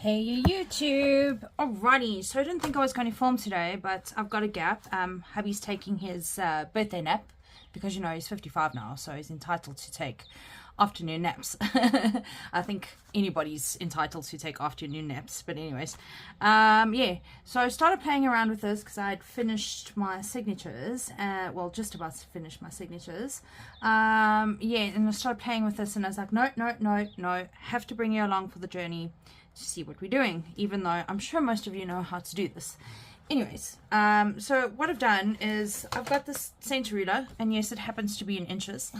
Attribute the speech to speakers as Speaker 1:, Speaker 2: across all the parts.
Speaker 1: Hey YouTube! Alrighty, so I didn't think I was going to film today, but I've got a gap. Hubby's taking his birthday nap because, you know, he's 55 now, so he's entitled to take afternoon naps. I think anybody's entitled to take afternoon naps, but anyways. Yeah, so I started playing around with this because I had finished my signatures, well, just about to finish my signatures. Yeah, and I started playing with this and I was like, no, have to bring you along for the journey to see what we're doing, even though I'm sure most of you know how to do this. Anyways, so what I've done is I've got this center ruler, and yes, it happens to be in inches.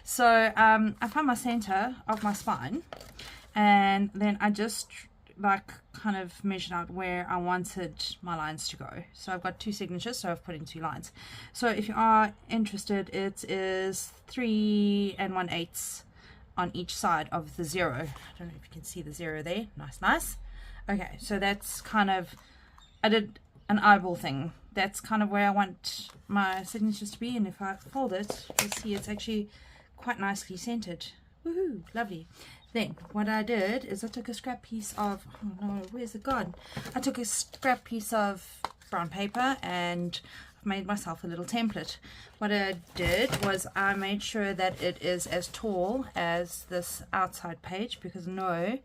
Speaker 1: So I found my center of my spine, and then I just like kind of measured out where I wanted my lines to go. So I've got two signatures, so I've put in 2 lines. So if you are interested, it is 3 1/8 on each side of the 0. I don't know if you can see the 0 there. Nice. Okay, so that's kind of, I did an eyeball thing. That's kind of where I want my signatures to be, and if I fold it, you'll see it's actually quite nicely centered. Woohoo, lovely. Then what I did is I took a scrap piece of, oh no, where's it gone? I took a scrap piece of brown paper and made myself a little template. What I did was I made sure that it is as tall as this outside page, because no,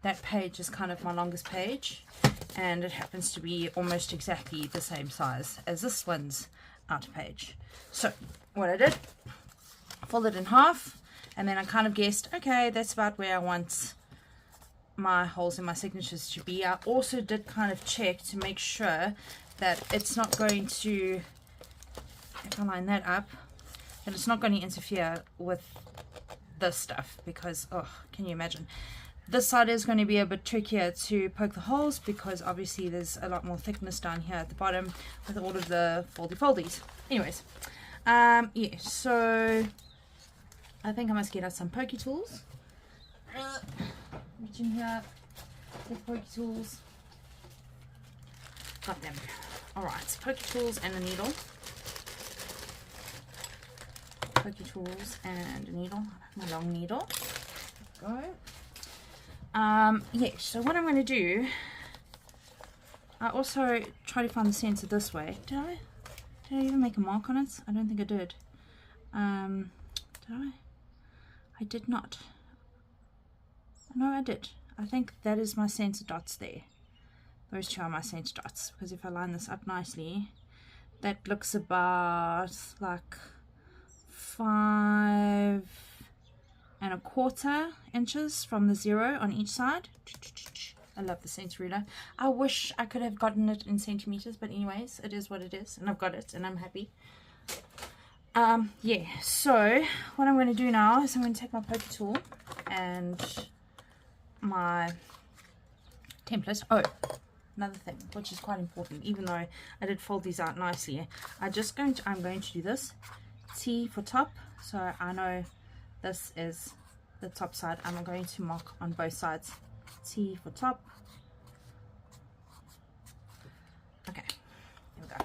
Speaker 1: that page is kind of my longest page, and it happens to be almost exactly the same size as this one's outer page. So what I did, folded it in half, and then I kind of guessed, okay, that's about where I want my holes in my signatures to be. I also did kind of check to make sure that it's not going to, if I line that up, then it's not going to interfere with this stuff, because, oh, can you imagine? This side is going to be a bit trickier to poke the holes, because obviously there's a lot more thickness down here at the bottom with all of the foldies. Anyways, yeah, so I think I must get out some pokey tools. Reach in here, get pokey tools. Got them. Alright, pokey tools and a needle. Pokey tools and a needle. My long needle. Go. Yeah, so what I'm going to do, I also try to find the center this way. Did I even make a mark on it? I don't think I did. Did I? I did not. No, I did. I think that is my center dots there. Those two are my center dots, because if I line this up nicely, that looks about like 5 1/4 inches from the 0 on each side. I love the center ruler. I wish I could have gotten it in centimeters, but anyways, it is what it is, and I've got it, and I'm happy. Yeah, so what I'm going to do now is I'm going to take my pokey tool and my template. Oh, another thing which is quite important, even though I did fold these out nicely, I'm going to do this T for top, so I know this is the top side. I'm going to mark on both sides. T for top. Okay, here we go.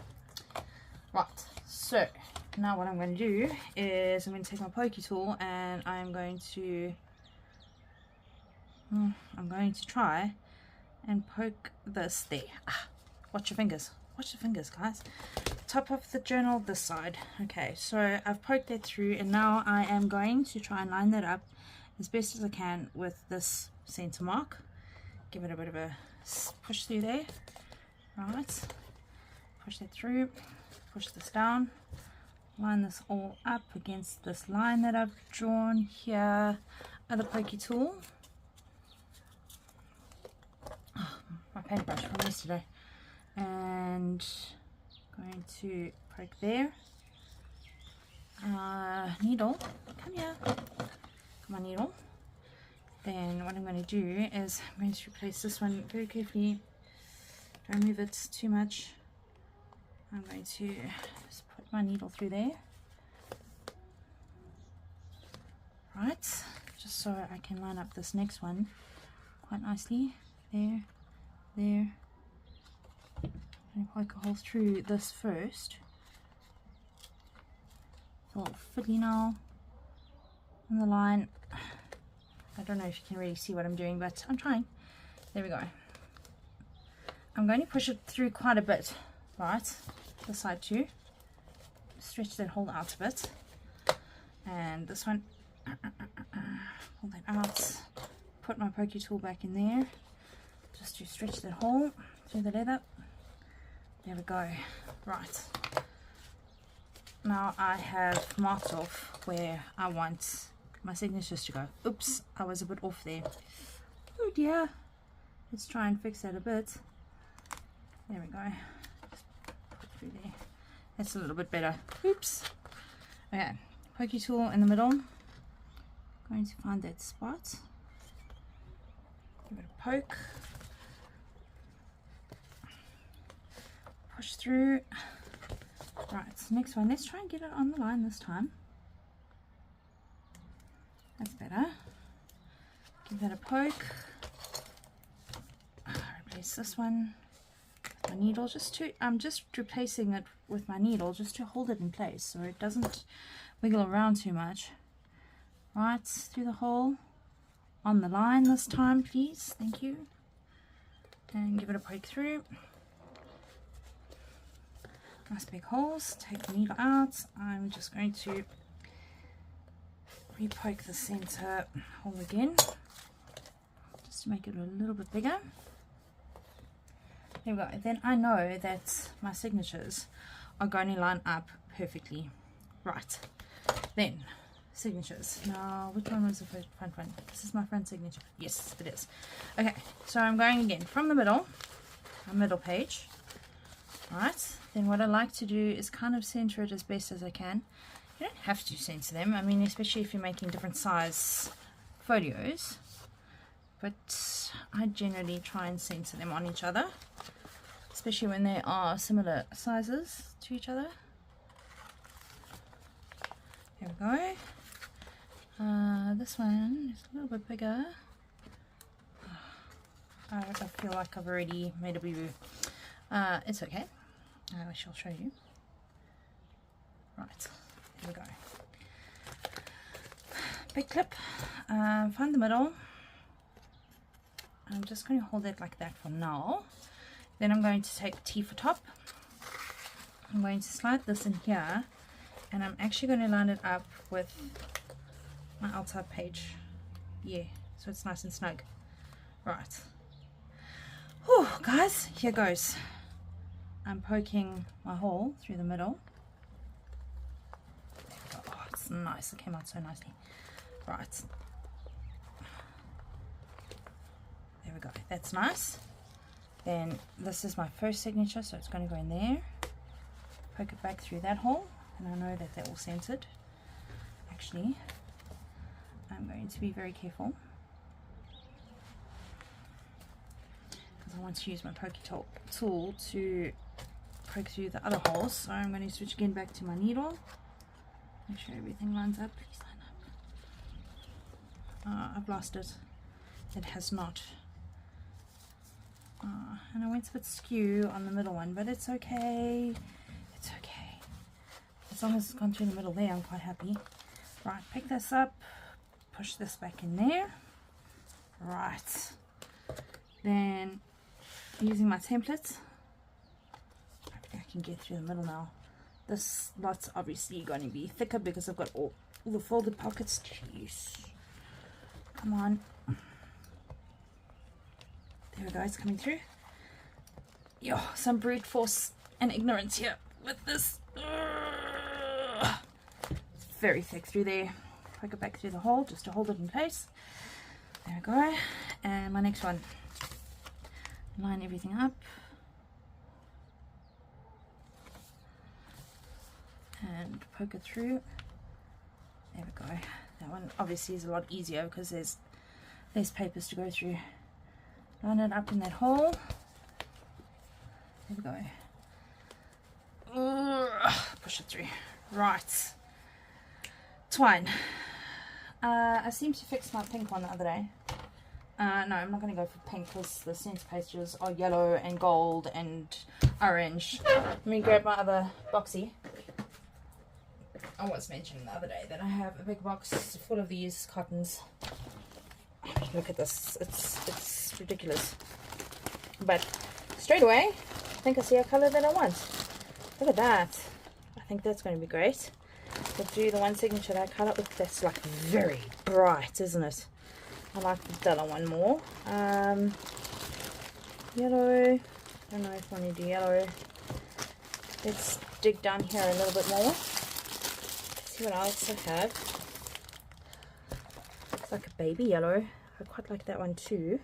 Speaker 1: Right, so now what I'm going to do is I'm going to take my pokey tool and I'm going to try and poke this there. Watch your fingers. Watch your fingers, guys. Top of the journal, this side. Okay, so I've poked that through, and now I am going to try and line that up as best as I can with this center mark. Give it a bit of a push through there. Right. Push that through. Push this down. Line this all up against this line that I've drawn here. Other pokey tool. Oh, my paintbrush from yesterday. And going to poke there. Needle, come here. Come on, needle. Then what I'm going to do is I'm going to replace this one very carefully. Don't move it too much. I'm going to just put my needle through there. Right, just so I can line up this next one quite nicely. There. I'm going to poke a hole through this first. It's a little fiddly now on the line. I don't know if you can really see what I'm doing, but I'm trying. There we go. I'm going to push it through quite a bit, right? This side too. Stretch that hole out a bit. And this one, pull that out. Put my pokey tool back in there. Just to stretch that hole through the leather. There we go. Right. Now I have marked off where I want my signatures to go. Oops, I was a bit off there. Oh dear. Let's try and fix that a bit. There we go. Just put through there. That's a little bit better. Oops. Okay. Pokey tool in the middle. Going to find that spot. Give it a poke. Push through. Right, next one. Let's try and get it on the line this time. That's better. Give that a poke. Replace this one with my needle. I'm just replacing it with my needle just to hold it in place so it doesn't wiggle around too much. Right through the hole. On the line this time, please. Thank you. And give it a poke through. Nice big holes. Take the needle out. I'm just going to re-poke the center hole again, just to make it a little bit bigger. There we go. Then I know that my signatures are going to line up perfectly. Right. Then signatures. Now, which one was the front one? This is my front signature. Yes, it is. Okay, so I'm going again from the middle, my middle page. Right. Then what I like to do is kind of center it as best as I can. You don't have to center them. I mean, especially if you're making different size folios. But I generally try and center them on each other, especially when they are similar sizes to each other. There we go. This one is a little bit bigger. I feel like I've already made a boo-boo. It's okay. I shall show you. Right, there we go. Big clip. Find the middle. I'm just going to hold it like that for now. Then I'm going to take T for top. I'm going to slide this in here, and I'm actually going to line it up with my outside page. Yeah, so it's nice and snug. Right. Whew, guys, here goes. I'm poking my hole through the middle. Oh, it's nice. It came out so nicely. Right. There we go. That's nice. Then this is my first signature, so it's going to go in there. Poke it back through that hole, and I know that they're all centered. Actually, I'm going to be very careful because I want to use my pokey tool to poke through the other holes. So I'm going to switch again back to my needle. Make sure everything lines up. Please line up. I've lost it. It has not. And I went a bit skew on the middle one, but it's okay. It's okay. As long as it's gone through the middle there, I'm quite happy. Right, pick this up. Push this back in there. Right. Then, using my template, I can get through the middle now. This lot's obviously going to be thicker because I've got all the folded pockets. Jeez. Come on. There we go, it's coming through. Yo, some brute force and ignorance here with this. It's very thick through there. Poke it back through the hole just to hold it in place. There we go. And my next one. Line everything up. And poke it through. There we go. That one obviously is a lot easier because there's less papers to go through. Line it up in that hole. There we go. Push it through. Right. Twine. I seemed to fix my pink one the other day. No, I'm not going to go for pink because the center pages are yellow and gold and orange. Let me grab my other boxy. I was mentioning the other day that I have a big box full of these cottons. look at this, it's ridiculous. But straight away, I think I see a color that I want. Look at that. I think that's going to be great. We'll do the one signature that color. Look, that's like very bright, isn't it? I like the duller one more. Yellow. I don't know if I want to do yellow. Let's dig down here a little bit more. Let's see what else I have. It's like a baby yellow. I quite like that one too.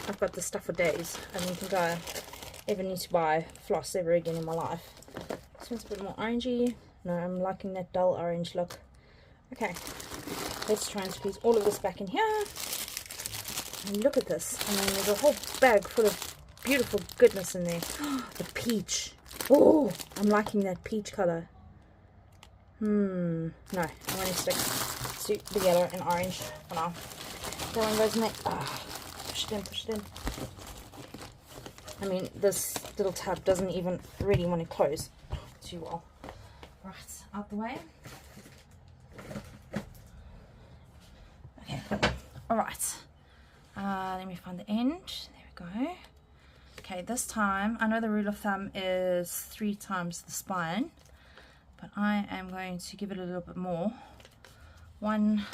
Speaker 1: I've got this stuff for days. I don't think I ever need to buy floss ever again in my life. This one's a bit more orangey. No, I'm liking that dull orange look. Okay, let's try and squeeze all of this back in here. And look at this. I mean, there's a whole bag full of beautiful goodness in there. The peach. Oh, I'm liking that peach color. No, I want to stick to the yellow and orange for now. That one goes in there. Push it in, push it in. I mean, this little tab doesn't even really want to close too well. Right, out the way. Okay, alright. Let me find the end. There we go. Okay, this time, I know the rule of thumb is 3 times the spine, but I am going to give it a little bit more. 1,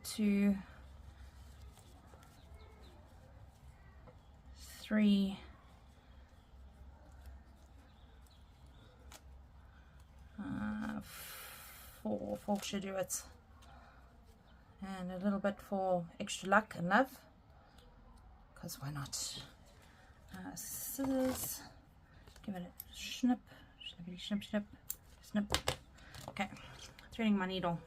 Speaker 1: 2, 3, 4. 4 should do it. And a little bit for extra luck and love, because why not? Scissors, give it a snip, snippity snip, snip, snip. Okay, threading my needle.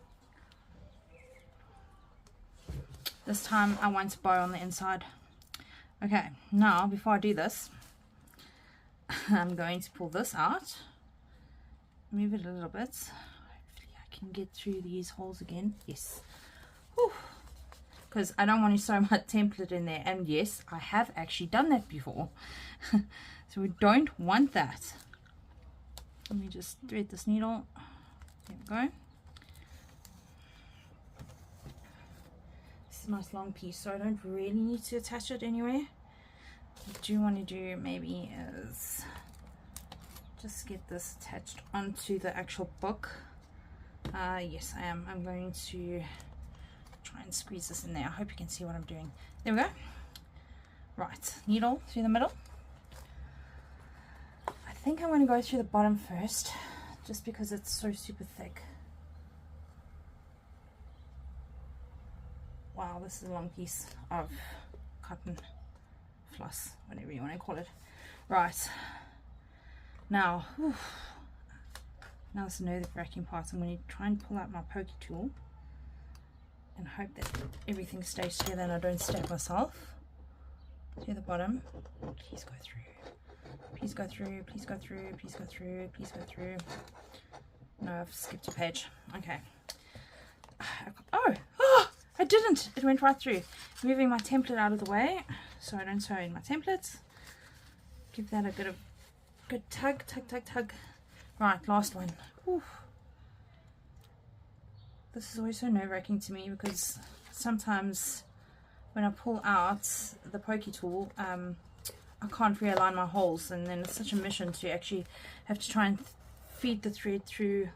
Speaker 1: This time I want to bow on the inside. Okay, now before I do this, I'm going to pull this out, move it a little bit. Hopefully I can get through these holes again. Yes. Because I don't want to sew my template in there, and yes, I have actually done that before. So we don't want that. Let me just thread this needle. There we go. This is a nice long piece, so I don't really need to attach it anywhere. What I do want to do maybe is just get this attached onto the actual book. Yes, I am. I'm going to try and squeeze this in there. I hope you can see what I'm doing. There we go. Right, needle through the middle. I think I'm going to go through the bottom first, just because it's so super thick. Wow, this is a long piece of cotton floss, whatever you want to call it. Right, now, now it's the nerve-wracking part. I'm going to try and pull out my pokey tool and hope that everything stays together and I don't stab myself. To the bottom. Please go through. Please go through. Please go through. Please go through. Please go through. No, I've skipped a page. Okay. Oh, I didn't. It went right through. Moving my template out of the way so I don't sew in my templates. Give that a good tug, tug, tug, tug. Right, last one. Whew. This is always so nerve-wracking to me, because sometimes when I pull out the pokey tool, I can't realign my holes, and then it's such a mission to actually have to try and feed the thread through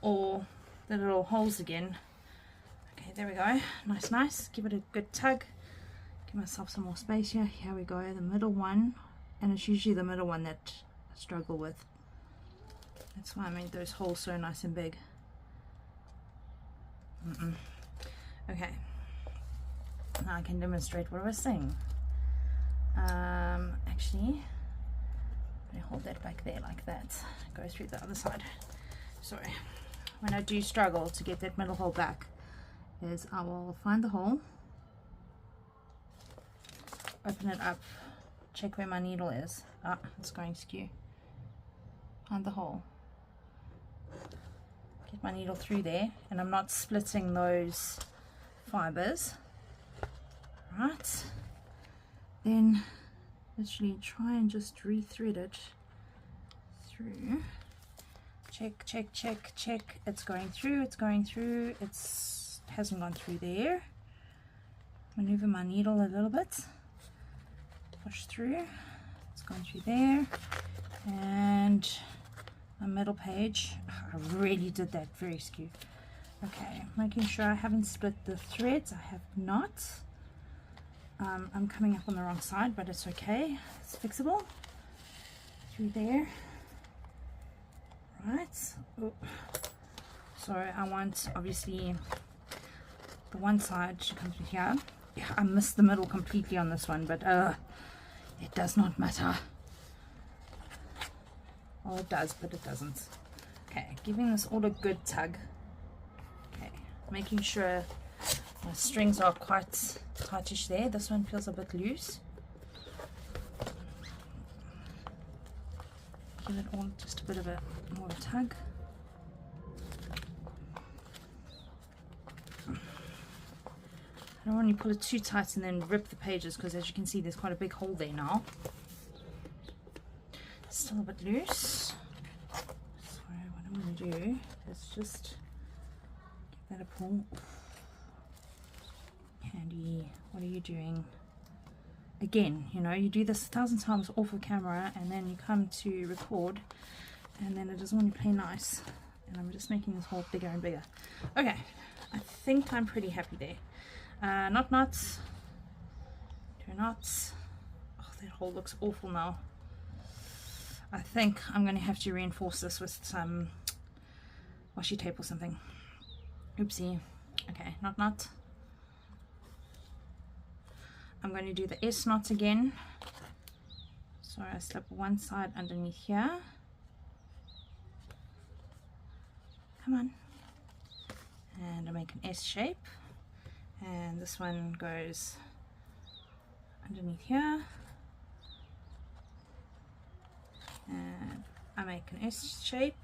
Speaker 1: all the little holes again. Okay, there we go. Nice, nice. Give it a good tug. Give myself some more space here. Here we go, the middle one, and it's usually the middle one that I struggle with. That's why I made those holes so nice and big. Okay, now I can demonstrate what I was saying. Actually, let me hold that back there like that. Go through the other side. Sorry, when I do struggle to get that middle hole back, is I will find the hole, open it up, check where my needle is. Ah, it's going skew. Find the hole. Get my needle through there, and I'm not splitting those fibers. Right, then literally try and just re-thread it through, Check, check, check, check. It's going through, it's going through. It hasn't gone through there. Maneuver my needle a little bit. Push through. It's gone through there. And my middle page. I really did that very skew. Okay, making sure I haven't split the threads. I have not. I'm coming up on the wrong side, but it's okay. It's fixable. Through there. Right. Oh. So I want obviously the one side to come through here. Yeah, I missed the middle completely on this one, but it does not matter. Well, it does, but it doesn't. Okay, giving this all a good tug. Okay, making sure my strings are quite tightish there. This one feels a bit loose. Give it all just a bit of a more of a tug. I don't want to pull it too tight and then rip the pages, because as you can see there's quite a big hole there now. Still a bit loose. So what I'm going to do is just give that a pull. Candy, what are you doing? Again, you know, you do this 1,000 times off of camera and then you come to record and then it doesn't want to play nice. And I'm just making this hole bigger and bigger. Okay, I think I'm pretty happy there. Not knots, 2 knots. Oh, that hole looks awful now. I think I'm going to have to reinforce this with some washi tape or something. Oopsie. Okay, not. I'm going to do the S knot again. So I slip one side underneath here. Come on. And I make an S shape. And this one goes underneath here. And I make an S shape.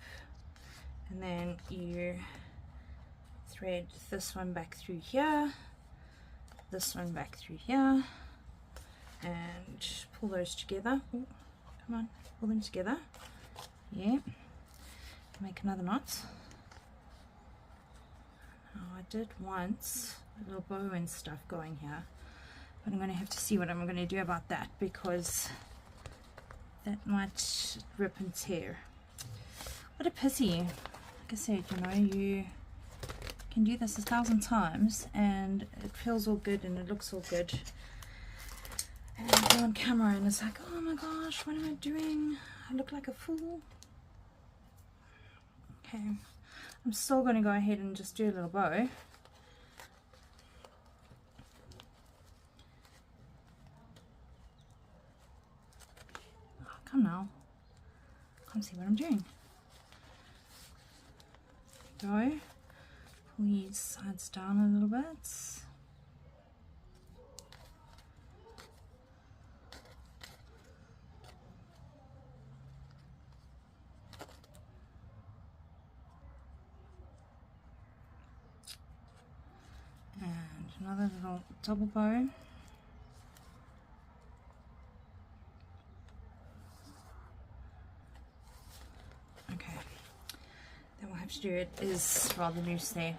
Speaker 1: And then you thread this one back through here. This one back through here. And pull those together. Ooh, come on, pull them together. Yeah. Make another knot. Now I did want a little bow and stuff going here, but I'm going to have to see what I'm going to do about that, because that might rip and tear. What a pity. Like I said, you know, you can do this 1,000 times and it feels all good and it looks all good, and you go on camera and it's like, oh my gosh, what am I doing? I look like a fool. Okay, I'm still going to go ahead and just do a little bow. Oh, come now, can't see what I'm doing. Go. Pull these sides down a little bit. And another little double bow. Okay. Then we'll have to do it is rather loose there.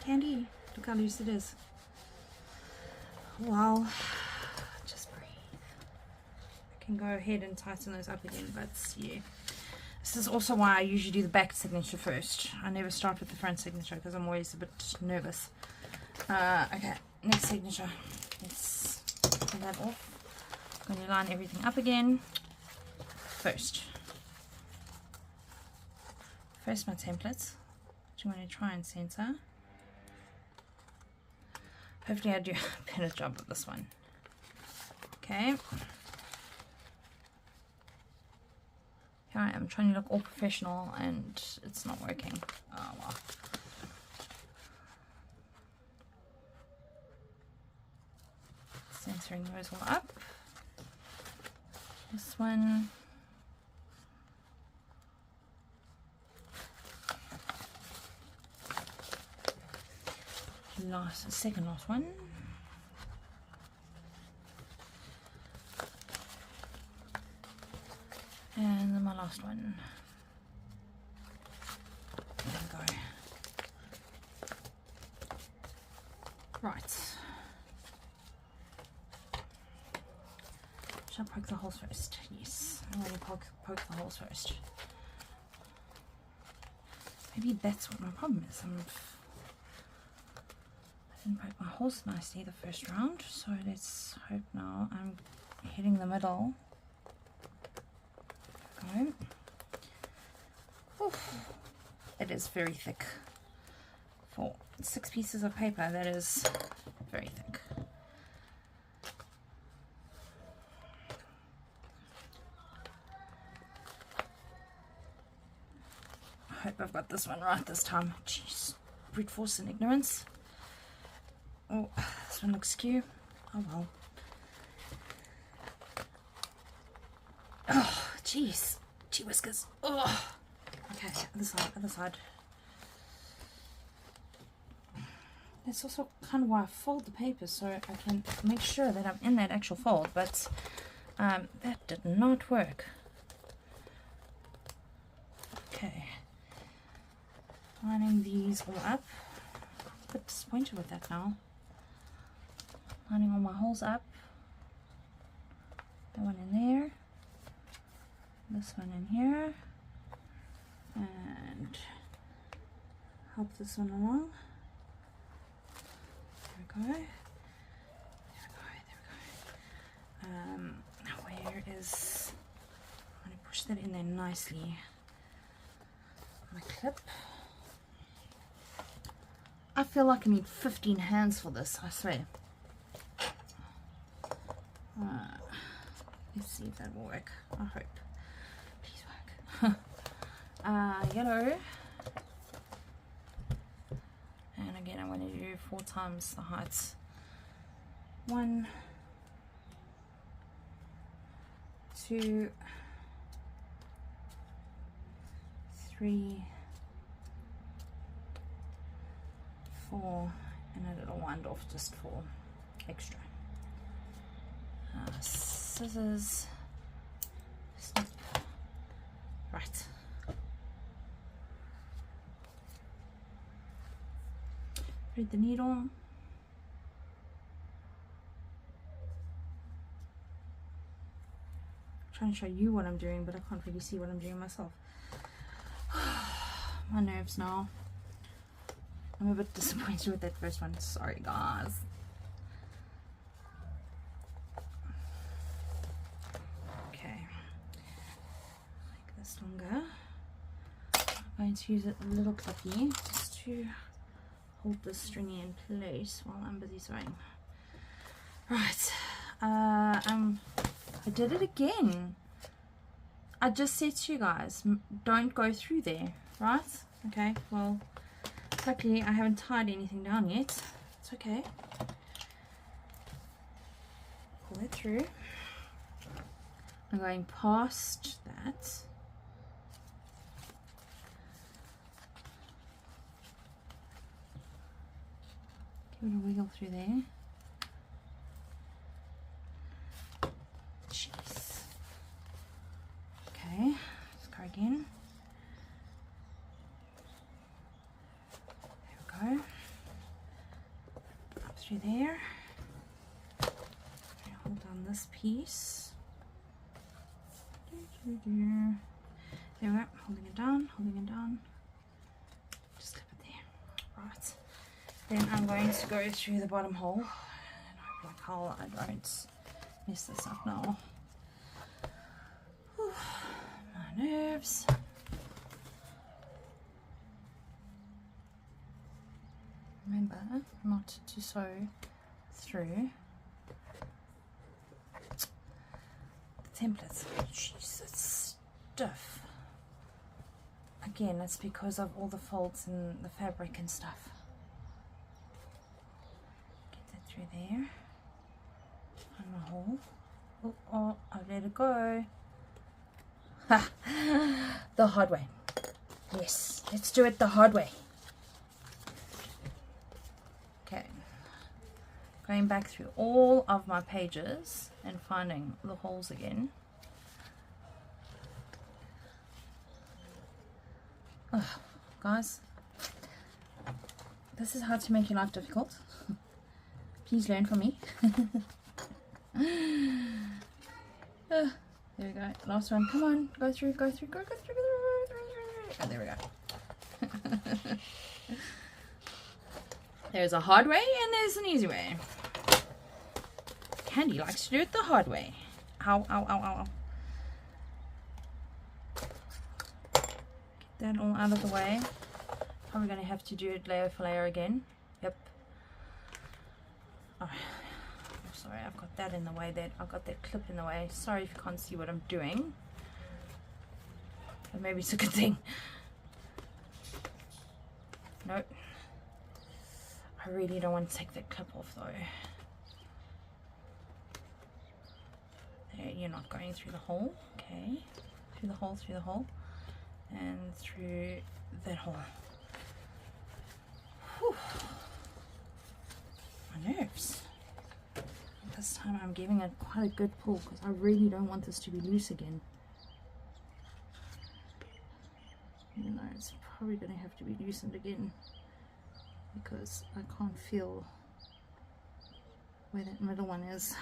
Speaker 1: Candy, look how loose it is. Well, just breathe. I can go ahead and tighten those up again, but yeah. This is also why I usually do the back signature first. I never start with the front signature because I'm always a bit nervous. Okay, next signature. Let's pull that off. I'm going to line everything up again. First my templates, which I'm going to try and center. Hopefully I do a better job with this one. Okay. Here I am trying to look all professional and it's not working. Oh well. Centering those all up. This one. Second last one. And then my last one. first. Yes, I'm going to poke the holes first. Maybe that's what my problem is. I didn't poke my holes nicely the first round, so let's hope now I'm hitting the middle. Go. Oof. It is very thick. For 6 pieces of paper, that is very thick. I hope I've got this one right this time. Jeez, brute force and ignorance. Oh, this one looks skew. Oh well. Oh, jeez. Gee whiskers. Oh. Okay, other side, other side. That's also kind of why I fold the paper, so I can make sure that I'm in that actual fold, but that did not work. Okay. Lining these all up. A bit disappointed with that now. Lining all my holes up. That one in there. This one in here. And help this one along. There we go. There we go. Where is... I'm going to push that in there nicely. My clip. I feel like I need 15 hands for this, I swear. Let's see if that will work. I hope. Please work. Yellow. And again, I'm going to do 4 times the height. 1, 2, 3, 4, and a little wind off just for extra. Scissors, snip, right. Thread the needle. Trying to show you what I'm doing, but I can't really see what I'm doing myself. My nerves now. I'm a bit disappointed with that first one. Sorry, guys. Okay. Make this longer. I'm going to use it a little clippy just to hold this stringy in place while I'm busy sewing. Right. I did it again. I just said to you guys, don't go through there, right? Okay, well, luckily I haven't tied anything down yet. It's okay. Pull it through. I'm going past that. Give it a wiggle through there. Jeez. Okay, let's go again. There we go. Up through there. Hold down this piece. There we go. Holding it down. Just clip it there. Right. Then I'm going to go through the bottom hole. And I hope like hell I don't mess this up now. Whew, my nerves. Remember not to sew through the templates. Jeez, it's stiff. Again, it's because of all the folds in the fabric and stuff. Get that through there. Find my hole. Oh, I've let it go. Ha! The hard way. Yes, let's do it the hard way. Okay. Going back through all of my pages and finding the holes again. Oh, guys, this is how to make your life difficult. Please learn from me. There we go. Last one. Come on. Go through, go through, go through, go through. Oh, there we go. There's a hard way and there's an easy way. Candy likes to do it the hard way. Ow, ow, ow, ow, ow. Get that all out of the way. Probably going to have to do it layer for layer again. Yep. Oh, sorry, I've got that in the way. I've got that clip in the way. Sorry if you can't see what I'm doing. But maybe it's a good thing. Nope. I really don't want to take that clip off though. There, you're not going through the hole. Okay. Through the hole, and through that hole. Whew. My nerves. This time I'm giving it quite a good pull because I really don't want this to be loose again. Even though it's probably going to have to be loosened again because I can't feel where that middle one is.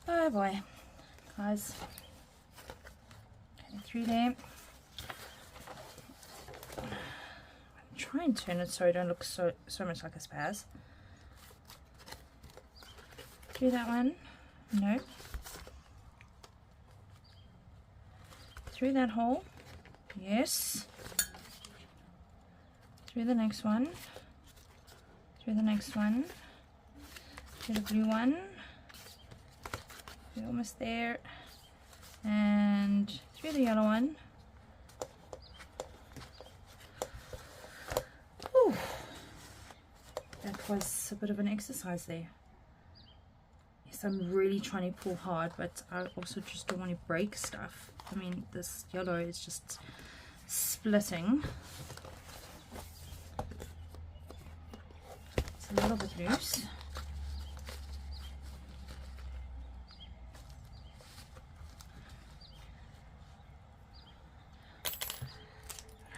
Speaker 1: Oh boy, guys. Okay, through there. Try and turn it so I don't look so much like a spaz. Through that one. Nope. Through that hole. Yes. Through the next one. Through the next one. Through the blue one. We're almost there. And through the yellow one. Whew. That was a bit of an exercise there. Yes, I'm really trying to pull hard, but I also just don't want to break stuff. I mean, this yellow is just splitting. It's a little bit loose.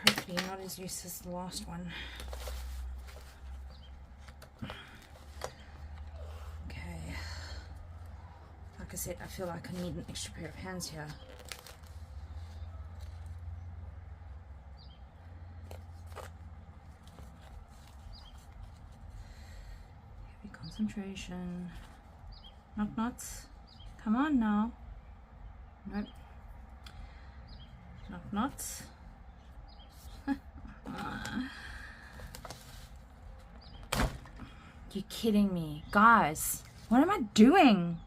Speaker 1: Hopefully not as loose as the last one. Okay. Like I said, I feel like I need an extra pair of hands here. Concentration. Knock knots. Come on now. Nope. Knock knots. You're kidding me. Guys, what am I doing?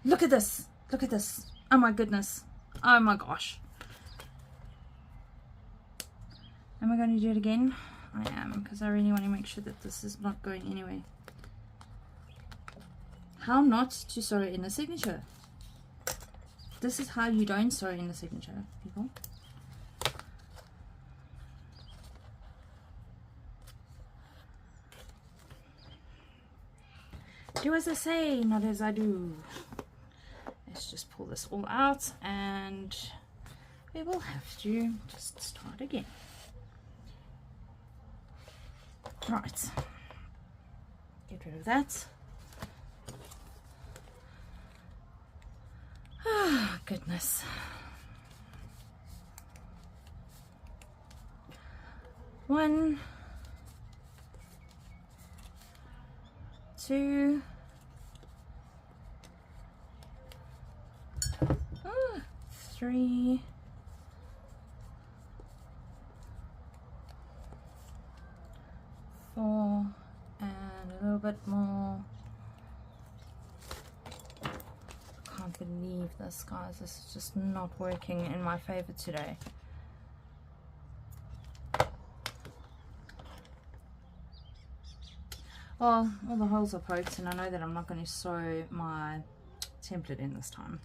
Speaker 1: Look at this. Look at this. Oh my goodness. Oh my gosh. Am I going to do it again? I am, because I really want to make sure that this is not going anywhere. How not to sew in the signature. This is how you don't sew in the signature, people. Do as I say, not as I do. Let's just pull this all out and we will have to just start again. Right, get rid of that. Ah, goodness. One, two, three, 4, and a little bit more. I can't believe this, guys. This is just not working in my favor today. Well, all the holes are poked, and I know that I'm not going to sew my template in this time.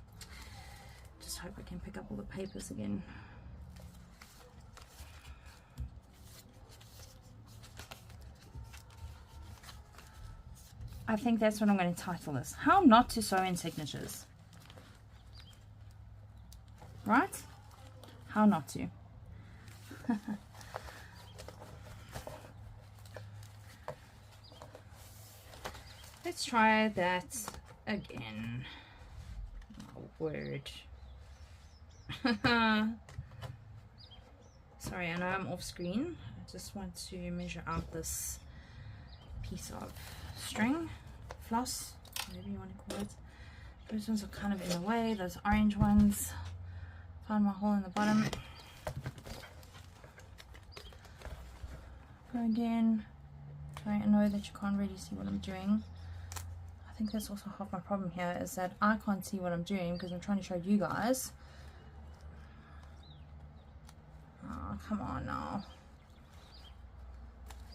Speaker 1: Just hope I can pick up all the papers again. I think that's what I'm going to title this. How not to sew in signatures. Right? How not to. Let's try that again. Oh, word. Sorry, I know I'm off screen. I just want to measure out this piece of string, floss, whatever you want to call it. Those ones are kind of in the way, those orange ones. Found my hole in the bottom. Go again. I know that you can't really see what I'm doing. I think that's also half my problem here, is that I can't see what I'm doing because I'm trying to show you guys. Oh, come on now.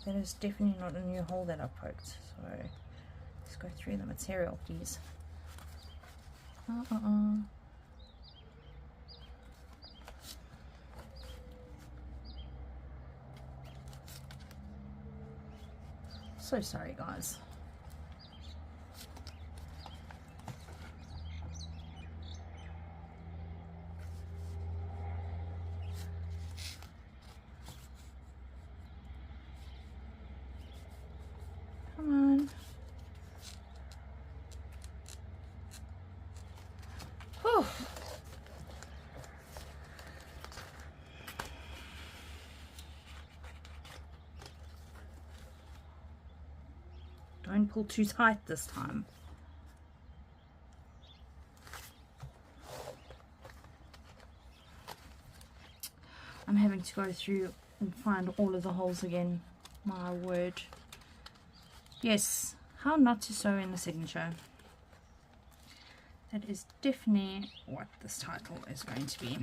Speaker 1: That is definitely not a new hole that I poked. So let's go through the material, please. So sorry, guys. Come on. Whew. Don't pull too tight this time. I'm having to go through and find all of the holes again. My word. Yes, how not to sew in the signature. That is definitely what this title is going to be.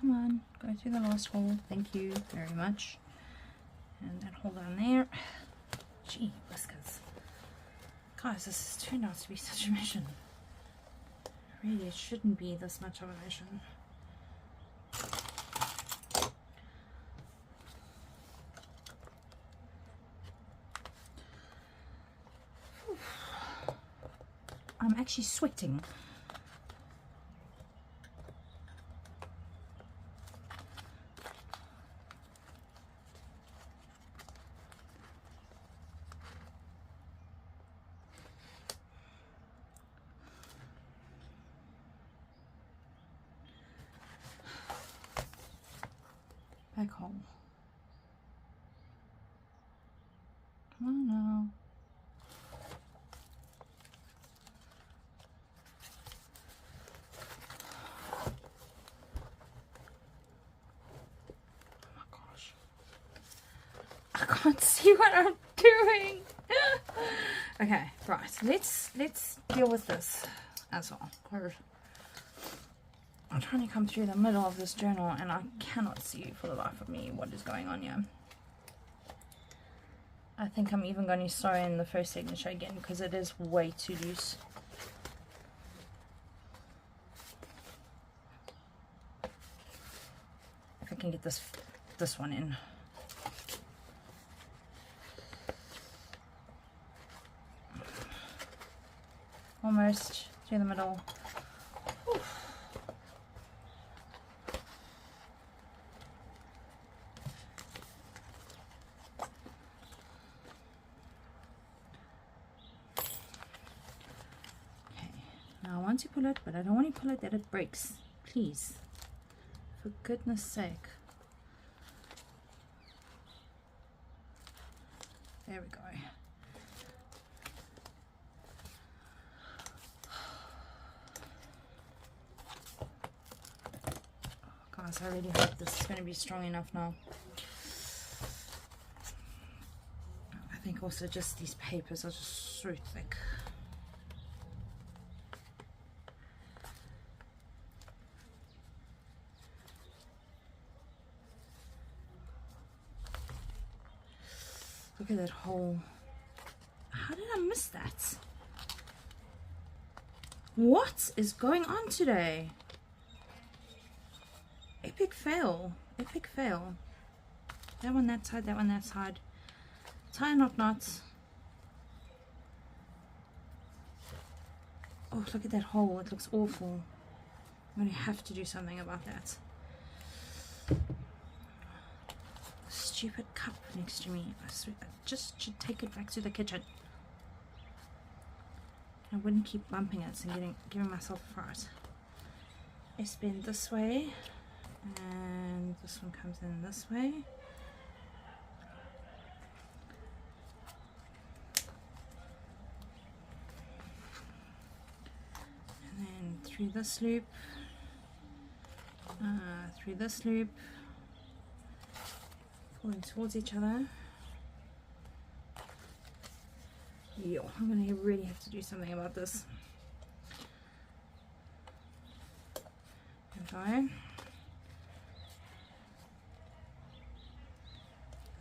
Speaker 1: Come on, go through the last hole. Thank you very much. And that hole down there. Gee, whiskers. Guys, this has turned out to be such a mission. Really, it shouldn't be this much of a mission. I'm actually sweating. Back home. Come on now. Oh my gosh. I can't see what I'm doing. Okay, right. Let's deal with this as well. I'm trying to come through the middle of this journal and I cannot see for the life of me what is going on here. I think I'm even going to sew in the first signature again because it is way too loose. If I can get this one in. Almost through the middle. Whew. I want to pull it, but I don't want to pull it that it breaks. Please, for goodness sake. There we go. Oh, guys, I really hope this is going to be strong enough now. I think also just these papers are just so thick. Look at that hole. How did I miss that? What is going on today? Epic fail. Epic fail. That one that side, that one that side. Tie a knot. Oh, look at that hole. It looks awful. I'm going to have to do something about that. Stupid cup next to me. I just should take it back to the kitchen. I wouldn't keep bumping it and giving myself a fright. I spin this way, and this one comes in this way. And then through this loop, pulling towards each other. Yo, I'm gonna really have to do something about this. There we go.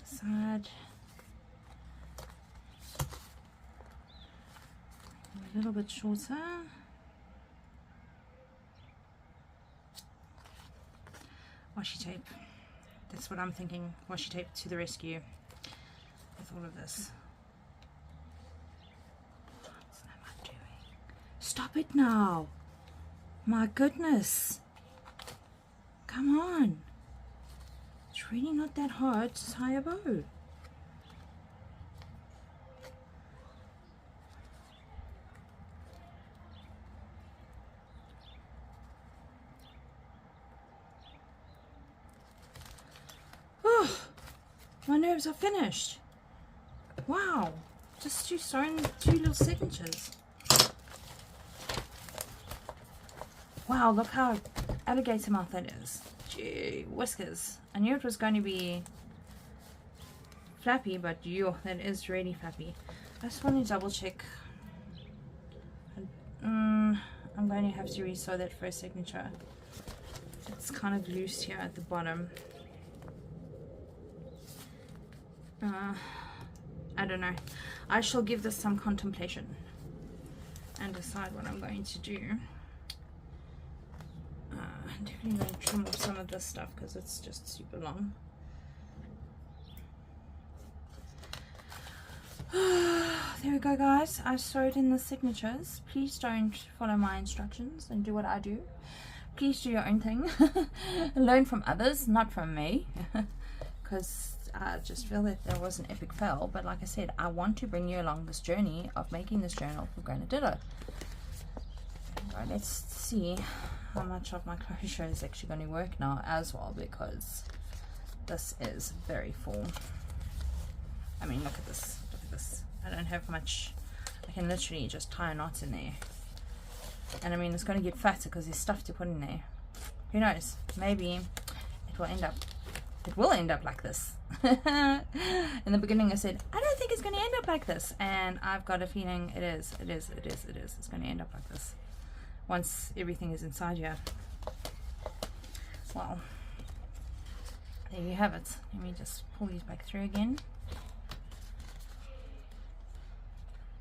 Speaker 1: Side. A little bit shorter. Washi tape. That's what I'm thinking. Washi tape to the rescue with all of this. What am I doing? Stop it now. My goodness. Come on. It's really not that hard to tie a bow. My nerves are finished. Wow, just two little signatures. Wow, look how alligator mouth that is. Gee whiskers. I knew it was going to be flappy, but that is really flappy. I just want to double check. I'm going to have to re-sew that first signature. It's kind of loose here at the bottom. I don't know. I shall give this some contemplation and decide what I'm going to do. I'm definitely going to trim off some of this stuff because it's just super long. There we go, guys. I sewed in the signatures. Please don't follow my instructions and do what I do. Please do your own thing. Learn from others, not from me. Because I just feel that there was an epic fail, but like I said, I want to bring you along this journey of making this journal for Granadilla. Right, let's see how much of my crochet is actually going to work now as well, because this is very full. I mean, look at this, look at this. I don't have much. I can literally just tie a knot in there, and I mean it's going to get fatter because there's stuff to put in there. Who knows, maybe it will end up like this. In the beginning I said I don't think it's going to end up like this, and I've got a feeling it is. It's going to end up like this once everything is inside here. Well, there you have it. Let me just pull these back through again.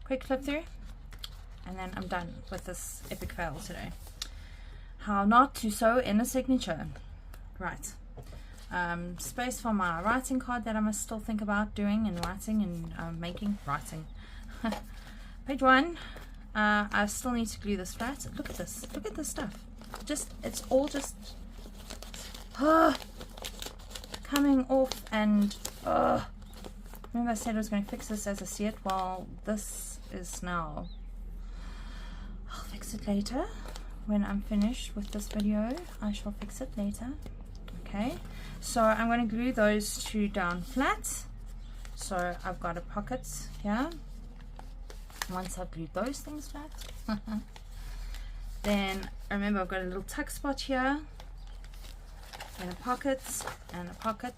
Speaker 1: Quick flip through, and then I'm done with this epic fail today. How not to sew in a signature. Right. Space for my writing card that I must still think about doing and writing and making. Page 1. I still need to glue this flat. Look at this. Look at this stuff. It's all just coming off, and remember I said I was going to fix this as I see it. Well, this is now. I'll fix it later when I'm finished with this video. I shall fix it later. Okay, so I'm going to glue those two down flat. So I've got a pocket here. Once I've glued those things flat, then remember I've got a little tuck spot here, and a pocket, and a pocket,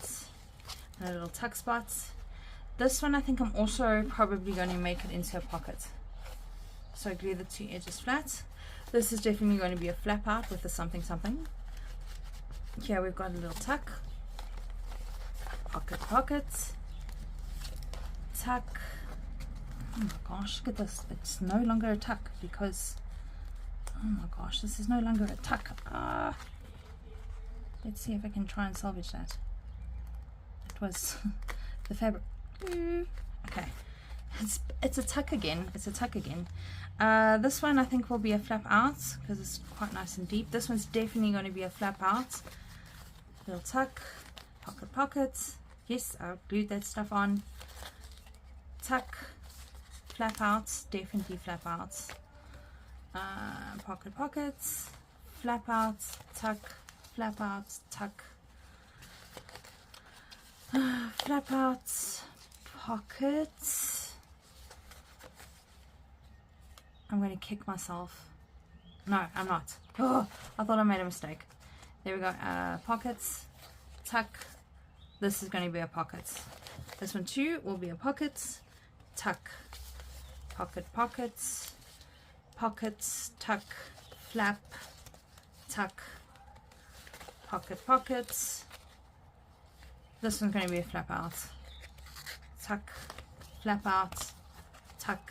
Speaker 1: and a little tuck spot. This one I think I'm also probably going to make it into a pocket. So glue the two edges flat. This is definitely going to be a flap out with a something something. Here we've got a little tuck, pocket, pocket, tuck. Oh my gosh, look at this. It's no longer a tuck because, oh my gosh, this is no longer a tuck. Let's see if I can try and salvage that. It was the fabric. Okay, It's a tuck again. It's a tuck again. This one I think will be a flap out because it's quite nice and deep. This one's definitely going to be a flap out. Little tuck, pockets. Yes, I glued that stuff on. Tuck, flap outs, definitely flap outs. Pockets, flap outs, tuck, flap outs, tuck, flap outs, pockets. I'm going to kick myself. No, I'm not. Oh, I thought I made a mistake. There we go. Pockets, tuck. This is going to be a pocket. This one too will be a pocket, tuck, pockets, tuck, flap, tuck, pockets. This one's going to be a flap out, tuck, flap out, tuck,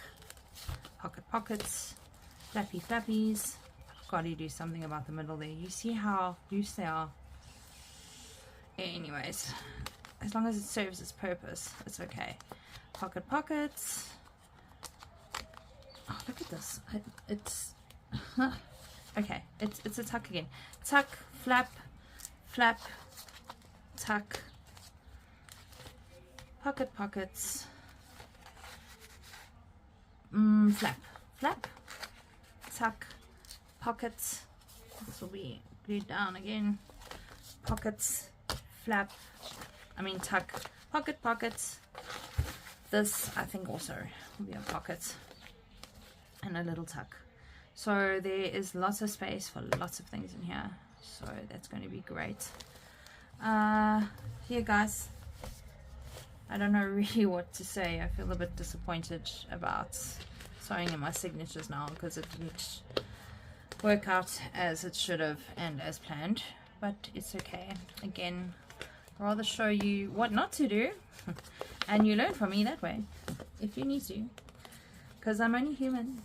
Speaker 1: pockets, flappies. I've got to do something about the middle there. You see how loose they are? Anyways, as long as it serves its purpose, it's okay. Pockets. Oh, look at this. It's okay. It's a tuck again. Tuck, flap, tuck, pockets, flap, tuck, pockets. This will be glued down again. Pockets, flap, tuck, pockets. This I think also will be a pocket and a little tuck. So there is lots of space for lots of things in here, so that's going to be great. Here guys, I don't know really what to say. I feel a bit disappointed about sewing in my signatures now because it didn't work out as it should have and as planned, but it's okay. Again, I'd rather show you what not to do and you learn from me that way if you need to, because I'm only human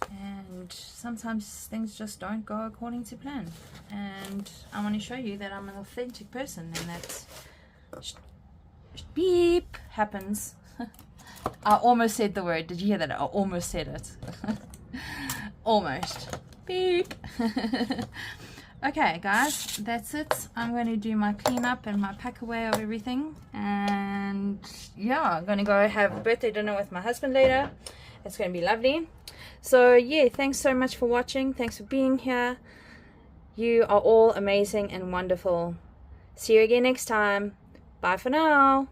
Speaker 1: and sometimes things just don't go according to plan, and I want to show you that I'm an authentic person and that beep happens. I almost said the word. Did you hear that? I almost said it. Almost. Beep. Okay guys, that's it. I'm going to do my cleanup and my pack away of everything, and yeah, I'm going to go have a birthday dinner with my husband later. It's going to be lovely. So yeah, thanks so much for watching. Thanks for being here. You are all amazing and wonderful. See you again next time. Bye for now.